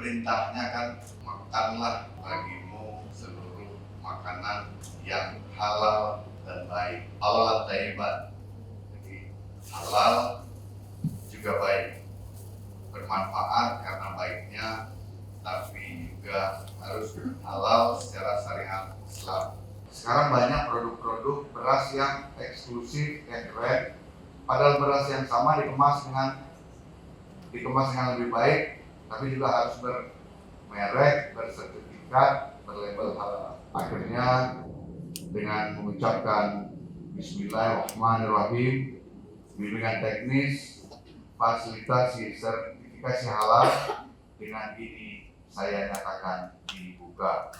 perintahnya kan makanlah bagimu seluruh makanan yang halal dan baik. Halal thayyibat. Jadi halal juga baik, bermanfaat karena baiknya, tapi juga harus halal secara syariat Islam. Sekarang banyak produk-produk beras yang eksklusif and rare, padahal beras yang sama dikemas dengan lebih baik, tapi juga harus bermerek, bersertifikat, berlabel halal. Akhirnya dengan mengucapkan Bismillahirrahmanirrahim, bimbingan teknis, fasilitasi sertifikasi halal, dengan ini saya nyatakan dibuka.